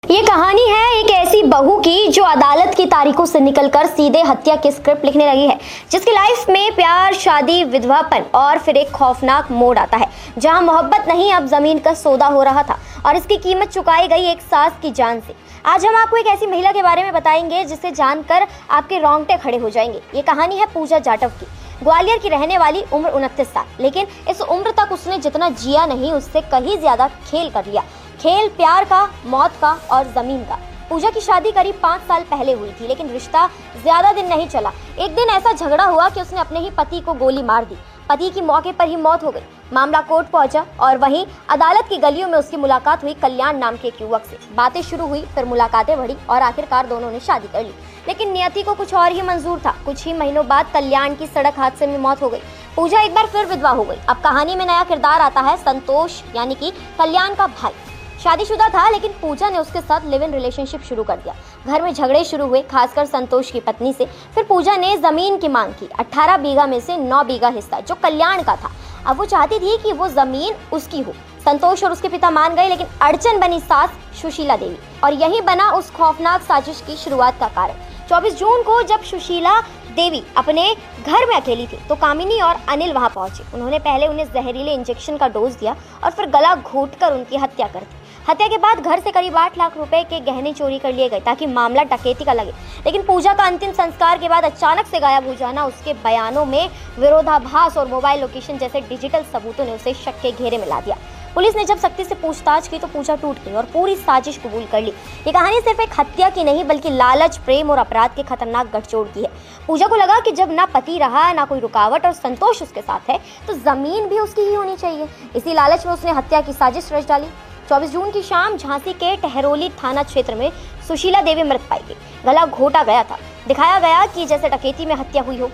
ये कहानी है एक ऐसी बहू की जो अदालत की तारीखों से निकलकर सीधे हत्या की स्क्रिप्ट लिखने लगी है, जिसकी लाइफ में प्यार, शादी, विधवापन और फिर एक खौफनाक मोड़ आता है जहां मोहब्बत नहीं अब जमीन का सौदा हो रहा था और इसकी कीमत चुकाई गई एक सास की जान से। आज हम आपको एक ऐसी महिला के बारे में बताएंगे जिसे जानकर आपके रोंगटे खड़े हो जाएंगे। ये कहानी है पूजा जाटव की। ग्वालियर की रहने वाली, उम्र 29 साल, लेकिन इस उम्र तक उसने जितना जिया नहीं उससे कहीं ज्यादा खेल कर लिया। खेल प्यार का, मौत का और जमीन का। पूजा की शादी करीब 5 साल पहले हुई थी, लेकिन रिश्ता ज्यादा दिन नहीं चला। एक दिन ऐसा झगड़ा हुआ कि उसने अपने ही पति को गोली मार दी। पति की मौके पर ही मौत हो गई। मामला कोर्ट पहुंचा और वहीं अदालत की गलियों में उसकी मुलाकात हुई कल्याण नाम के एक युवक से। बातें शुरू हुई, फिर मुलाकातें बढ़ी और आखिरकार दोनों ने शादी कर ली। लेकिन नियति को कुछ और ही मंजूर था। कुछ ही महीनों बाद कल्याण की सड़क हादसे में मौत हो गई। पूजा एक बार फिर विधवा हो गई। अब कहानी में नया किरदार आता है संतोष, यानी कि कल्याण का भाई। शादीशुदा था, लेकिन पूजा ने उसके साथ लिव इन रिलेशनशिप शुरू कर दिया। घर में झगड़े शुरू हुए, खासकर संतोष की पत्नी से। फिर पूजा ने जमीन की मांग की, 18 बीघा में से 9 बीघा हिस्सा जो कल्याण का था। अब वो चाहती थी कि वो जमीन उसकी हो। संतोष और उसके पिता मान गए, लेकिन अड़चन बनी सास सुशीला देवी, और यही बना उस खौफनाक साजिश की शुरुआत का कारण। 24 जून को जब सुशीला देवी अपने घर में अकेली थी तो कामिनी और अनिल वहां पहुंचे। उन्होंने पहले उन्हें जहरीले इंजेक्शन का डोज दिया और फिर गला घोंटकर उनकी हत्या कर दी। हत्या के बाद घर से करीब 8 लाख रुपए के गहने चोरी कर लिए गए ताकि मामला डकैती का लगे। लेकिन पूजा का अंतिम संस्कार के बाद अचानक से गायब हो जाना, उसके बयानों में विरोधाभास और मोबाइल लोकेशन जैसे डिजिटल सबूतों ने उसे शक के घेरे में ला दिया। पुलिस ने जब सख्ती से पूछताछ की तो पूजा टूट गई और पूरी साजिश कबूल कर ली। ये कहानी सिर्फ एक हत्या की नहीं, बल्कि लालच, प्रेम और अपराध के खतरनाक गठजोड़ की है। पूजा को लगा कि जब ना पति रहा, ना कोई रुकावट और संतोष उसके साथ है, तो जमीन भी उसकी ही होनी चाहिए। इसी लालच में उसने हत्या की साजिश रच डाली। 24 जून की शाम झांसी के टहरोली थाना क्षेत्र में सुशीला देवी मृत पाई गई। गला घोटा गया था। दिखाया गया कि जैसे डकैती में हत्या हुई हो।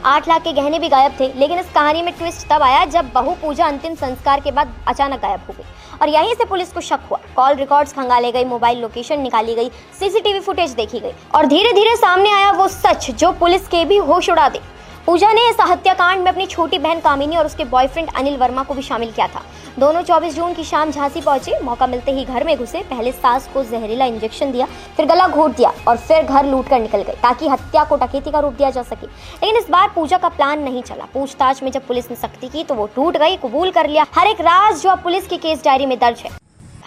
8 लाख के गहने भी गायब थे। लेकिन इस कहानी में ट्विस्ट तब आया जब बहू पूजा अंतिम संस्कार के बाद अचानक गायब हो गई और यहीं से पुलिस को शक हुआ। कॉल रिकॉर्ड्स खंगाले गए, मोबाइल लोकेशन निकाली गई, सीसीटीवी फुटेज देखी गई और धीरे धीरे सामने आया वो सच जो पुलिस के भी होश उड़ा दे। पूजा ने इस हत्याकांड में अपनी छोटी बहन कामिनी और उसके बॉयफ्रेंड अनिल वर्मा को भी शामिल किया था। दोनों 24 जून की शाम झांसी पहुंचे। मौका मिलते ही घर में घुसे। पहले सास को जहरीला इंजेक्शन दिया, फिर गला घोंट दिया और फिर घर लूट कर निकल गए ताकि हत्या को डकैती का रूप दिया जा सके। लेकिन इस बार पूजा का प्लान नहीं चला। पूछताछ में जब पुलिस ने सख्ती की तो वो टूट गई, कबूल कर लिया हर एक राज जो अब पुलिस की केस डायरी में दर्ज है।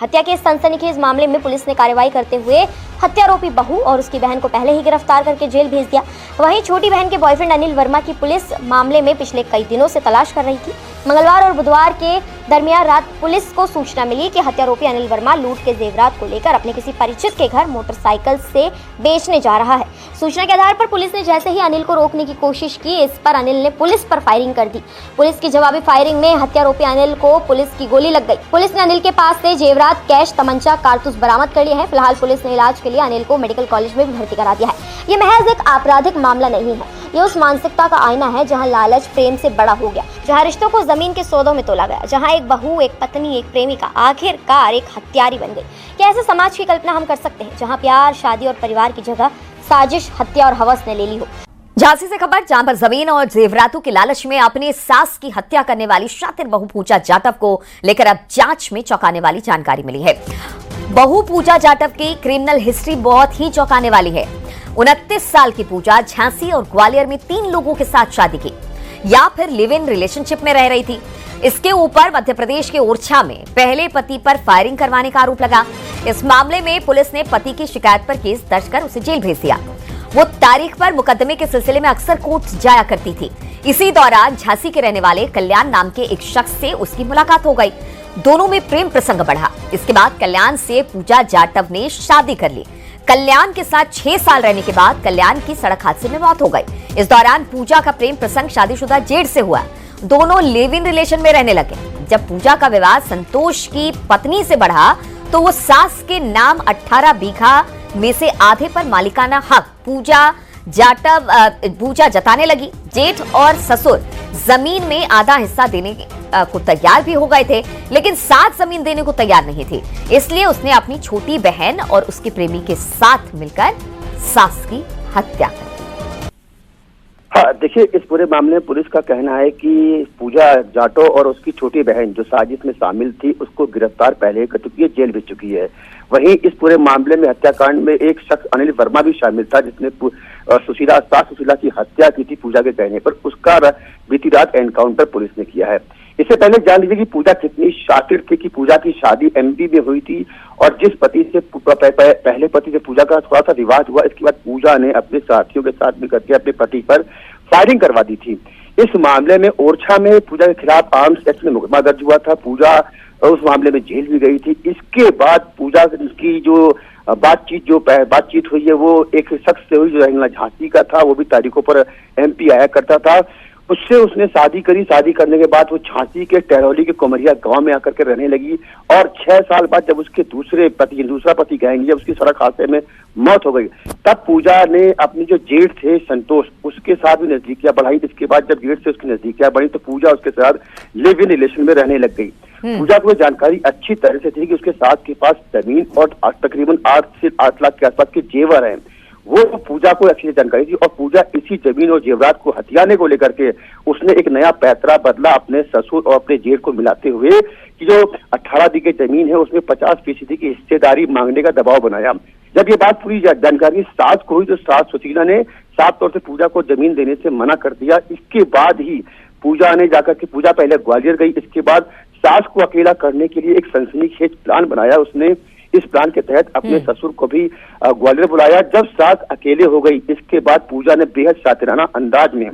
हत्या के इस सनसनीखेज मामले में पुलिस ने कार्रवाई करते हुए हत्यारोपी बहू और उसकी बहन को पहले ही गिरफ्तार करके जेल भेज दिया। वहीं छोटी बहन के बॉयफ्रेंड अनिल वर्मा की पुलिस मामले में पिछले कई दिनों से तलाश कर रही थी। मंगलवार और बुधवार के दरमियान रात पुलिस को सूचना मिली कि हत्यारोपी अनिल वर्मा लूट के जेवरात को लेकर अपने किसी परिचित के घर मोटरसाइकिल से बेचने जा रहा है। सूचना के आधार पर पुलिस ने जैसे ही अनिल को रोकने की कोशिश की, इस पर अनिल ने पुलिस पर फायरिंग कर दी। पुलिस की जवाबी फायरिंग में हत्यारोपी अनिल को पुलिस की गोली लग गई। पुलिस ने अनिल के पास से जेवरात, कैश, तमंचा, कारतूस बरामद कर लिए हैं। फिलहाल पुलिस ने इलाज के लिए अनिल को मेडिकल कॉलेज में भी भर्ती करा दिया है। ये महज एक आपराधिक मामला नहीं है, ये उस मानसिकता का आईना है जहां लालच प्रेम से बड़ा हो गया, जहां रिश्तों को जमीन के सौदों में तोला गया, जहां एक बहू, एक पत्नी, एक प्रेमिका आखिरकार एक हत्यारी बन गई। क्या ऐसे समाज की कल्पना हम कर सकते हैं जहां प्यार, शादी और परिवार की जगह साजिश, हत्या और हवस ने ले ली हो। झांसी से खबर, जहां पर जमीन और जेवरातों के लालच में अपने सास की हत्या करने वाली शातिर बहू पूजा जाटव को लेकर अब जांच में चौंकाने वाली जानकारी मिली है। बहू पूजा जाटव की क्रिमिनल हिस्ट्री बहुत ही चौंकाने वाली है। 29 साल की पूजा झांसी और ग्वालियर में 3 लोगों के साथ शादी की या फिर लिव इन रिलेशनशिप में रह रही थी। इसके ऊपर मध्य प्रदेश के ओरछा में पहले पति पर फायरिंग करवाने का आरोप लगा। इस मामले में पुलिस ने पति की शिकायत पर केस दर्ज कर उसे जेल भेज दिया। वो तारीख पर मुकदमे के सिलसिले में अक्सर कोर्ट जाया करती थी। इसी दौरान झांसी के रहने वाले कल्याण नाम के एक शख्स से उसकी मुलाकात हो गई। दोनों में प्रेम प्रसंग बढ़ा। इसके बाद कल्याण से पूजा जाटव ने शादी कर ली। कल्याण के साथ 6 साल रहने के बाद कल्याण की सड़क हादसे में मौत हो गई। इस दौरान पूजा का प्रेम प्रसंग शादीशुदा जेठ से हुआ। दोनों लिव इन रिलेशन में रहने लगे। जब पूजा का विवाद संतोष की पत्नी से बढ़ा तो वो सास के नाम 18 बीघा में से आधे पर मालिकाना हक पूजा जताने लगी। जेठ और ससुर जमीन में आधा हिस्सा देने को तैयार भी हो गए थे, लेकिन साथ जमीन देने को तैयार नहीं थी। इसलिए उसने अपनी छोटी बहन और उसके प्रेमी के साथ मिलकर सास की हत्या कर दी। देखिए, इस पूरे मामले में पुलिस का कहना है कि पूजा जाटव और उसकी छोटी बहन जो साजिश में शामिल थी उसको गिरफ्तार पहले कर चुकी है, जेल भेज चुकी है। वहीं इस पूरे मामले में हत्याकांड में एक शख्स अनिल वर्मा भी शामिल था, जिसने सास सुशीला की हत्या की थी पूजा के कहने पर। उसका बीती रात एनकाउंटर पुलिस ने किया है। इससे पहले जान लीजिए कि पूजा कितनी शातिर थी कि पूजा की शादी एमपी में हुई थी और जिस पति से पहले पति से पूजा का थोड़ा सा विवाद हुआ, इसके बाद पूजा ने अपने साथियों के साथ मिलकर के अपने पति पर फायरिंग करवा दी थी। इस मामले में ओरछा में पूजा के खिलाफ आर्म्स एक्ट में मुकदमा दर्ज हुआ था। पूजा उस मामले में जेल भी गई थी। इसके बाद पूजा की जो बातचीत हुई है वो एक शख्स से हुई जो रंगला झांसी का था, वो भी तारीखों पर एमपी आया करता था। उससे उसने शादी करी। शादी करने के बाद वो झांसी के टहरौली के कोमरिया गांव में आकर के रहने लगी और 6 साल बाद जब उसके दूसरा पति कहेंगे, जब उसकी सड़क हादसे में मौत हो गई, तब पूजा ने अपनी जो जेठ थे संतोष, उसके साथ भी नजदीकियां बढ़ाई। इसके बाद जब जेठ से उसकी नजदीकियां बढ़ी तो पूजा उसके साथ लिव इन रिलेशन में रहने लग गई। पूजा को जानकारी अच्छी तरह से थी कि उसके साथ के पास जमीन और तकरीबन 8 से 8 लाख के आसपास के जेवर हैं। वो पूजा को अच्छी जानकारी थी और पूजा इसी जमीन और जेवरात को हथियाने को लेकर के उसने एक नया पैतरा बदला अपने ससुर और अपने जेठ को मिलाते हुए कि जो 18 बीघे जमीन है उसमें 50% की हिस्सेदारी मांगने का दबाव बनाया। जब ये बात पूरी जानकारी सास को हुई तो सास सुशीला ने साफ तौर से पूजा को जमीन देने से मना कर दिया। इसके बाद ही पूजा ने जाकर के पूजा पहले ग्वालियर गई। इसके बाद सास को अकेला करने के लिए एक सनसनीखेज प्लान बनाया उसने। इस प्लान के तहत अपने ससुर को भी ग्वालियर बुलाया। जब सास अकेले हो गई, इसके बाद पूजा ने बेहद शातिराना अंदाज में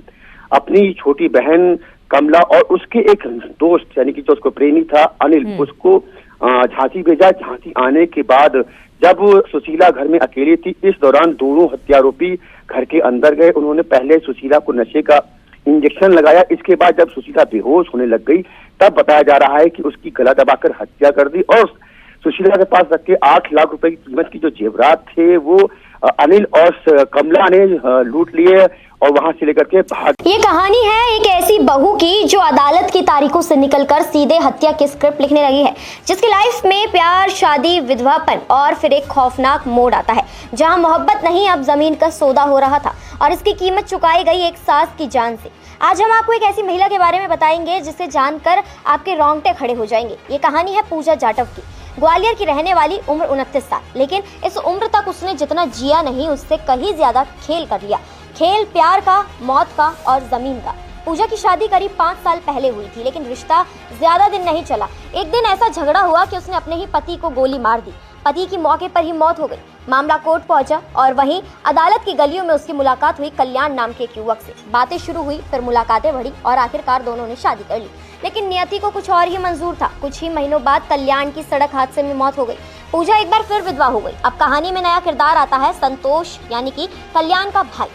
अपनी छोटी बहन कमला और उसके एक दोस्त यानी कि जो उसको प्रेमी था अनिल, उसको झांसी भेजा। झांसी आने के बाद जब सुशीला घर में अकेली थी, इस दौरान दोनों हत्यारोपी घर के अंदर गए। उन्होंने पहले सुशीला को नशे का इंजेक्शन लगाया। इसके बाद जब सुशीला बेहोश होने लग गई तब बताया जा रहा है कि उसकी गला दबाकर हत्या कर दी और सुशीला के पास रख के 8 लाख रुपए की कीमत की जो जेवरात थे वो अनिल और कमला ने लूट लिए और वहां से लेकर के भाग। ये कहानी है एक ऐसी बहू की जो अदालत की तारीखों से निकलकर सीधे हत्या की स्क्रिप्ट लिखने लगी है, जिसकी लाइफ में प्यार, शादी, विधवापन और फिर एक खौफनाक मोड़ आता है, जहां मोहब्बत नहीं अब जमीन का सौदा हो रहा था और इसकी कीमत चुकाई गई एक सास की जान से। आज हम आपको एक ऐसी महिला के बारे में बताएंगे जिसे जानकर आपके रोंगटे खड़े हो जाएंगे। ये कहानी है पूजा जाटव की। ग्वालियर की रहने वाली, उम्र 29 साल, लेकिन इस उम्र तक उसने जितना जिया नहीं उससे कहीं ज्यादा खेल कर लिया। खेल प्यार का, मौत का और जमीन का। पूजा की शादी करीब 5 साल पहले हुई थी, लेकिन रिश्ता ज्यादा दिन नहीं चला। एक दिन ऐसा झगड़ा हुआ कि उसने अपने ही पति को गोली मार दी। पति की मौके पर ही मौत हो गई। मामला कोर्ट पहुंचा और वहीं अदालत की गलियों में उसकी मुलाकात हुई कल्याण नाम के एक युवक से। बातें शुरू हुई, फिर मुलाकातें बढ़ी और आखिरकार दोनों ने शादी कर ली। लेकिन नियति को कुछ और ही मंजूर था। कुछ ही महीनों बाद कल्याण की सड़क हादसे में मौत हो गई। पूजा एक बार फिर विधवा हो गई। अब कहानी में नया किरदार आता है संतोष, यानी कि कल्याण का भाई।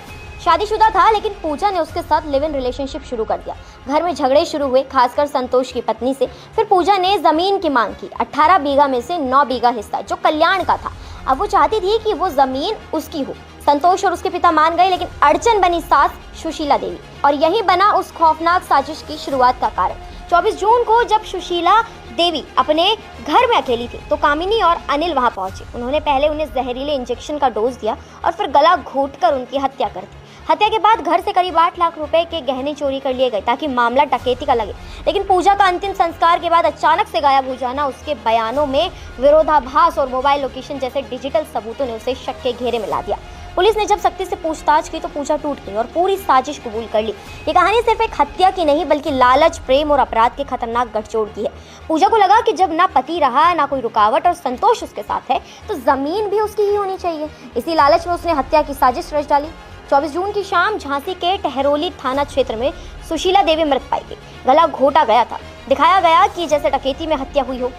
शादीशुदा था, लेकिन पूजा ने उसके साथ लिव इन रिलेशनशिप शुरू कर दिया। घर में झगड़े शुरू हुए, खासकर संतोष की पत्नी से। फिर पूजा ने जमीन की मांग की, 18 बीघा में से 9 बीघा हिस्सा जो कल्याण का था। अब वो चाहती थी कि वो जमीन उसकी हो। संतोष और उसके पिता मान गए, लेकिन अड़चन बनी सास सुशीला देवी और यही बना उस खौफनाक साजिश की शुरुआत का कारण। 24 जून को जब सुशीला देवी अपने घर में अकेली थी तो कामिनी और अनिल वहां पहुंचे। उन्होंने पहले उन्हें जहरीले इंजेक्शन का डोज दिया और फिर गला घोंटकर उनकी हत्या कर दी। हत्या के बाद घर से करीब 8 लाख रुपए के गहने चोरी कर लिए गए ताकि मामला डकैती का लगे। लेकिन पूजा का अंतिम संस्कार के बाद अचानक से गायब हो जाना, उसके बयानों में विरोधाभास और मोबाइल लोकेशन जैसे डिजिटल सबूतों ने उसे शक के घेरे में ला दिया। पुलिस ने जब सख्ती से पूछताछ की तो पूजा टूट गई और पूरी साजिश कबूल कर ली। ये कहानी सिर्फ एक हत्या की नहीं बल्कि लालच, प्रेम और अपराध के खतरनाक गठजोड़ की है। पूजा को लगा कि जब ना पति रहा, ना कोई रुकावट और संतोष उसके साथ है तो जमीन भी उसकी ही होनी चाहिए। इसी लालच में उसने हत्या की साजिश रच डाली। 24 जून की शाम झांसी के टहरौली थाना क्षेत्र में सुशीला देवी मृत पाई गई। गला घोटा गया था। दिखाया गया कि जैसे डकैती में हत्या हुई हो।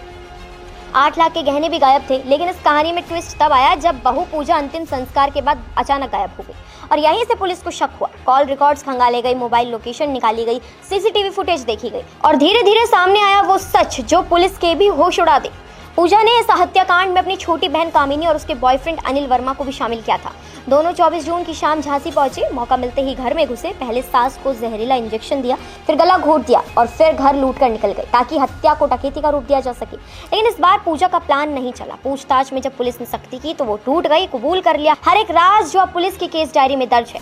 8 लाख के गहने भी गायब थे। लेकिन इस कहानी में ट्विस्ट तब आया जब बहू पूजा अंतिम संस्कार के बाद अचानक गायब हो गई और यहीं से पुलिस को शक हुआ। कॉल रिकॉर्ड्स खंगाले गए, मोबाइल लोकेशन निकाली गई, सीसीटीवी फुटेज देखी गई और धीरे धीरे सामने आया वो सच जो पुलिस के भी होश उड़ा दे। पूजा ने इस हत्याकांड में अपनी छोटी बहन कामिनी और उसके बॉयफ्रेंड अनिल वर्मा को भी शामिल किया था। दोनों 24 जून की शाम झांसी पहुंचे। मौका मिलते ही घर में घुसे। पहले सास को जहरीला इंजेक्शन दिया, फिर गला घोट दिया और फिर घर लूट कर निकल गए ताकि हत्या को डकैती का रूप दिया जा सके। लेकिन इस बार पूजा का प्लान नहीं चला। पूछताछ में जब पुलिस ने सख्ती की तो वो टूट गई, कबूल कर लिया हर एक राज जो अब पुलिस की केस डायरी में दर्ज है।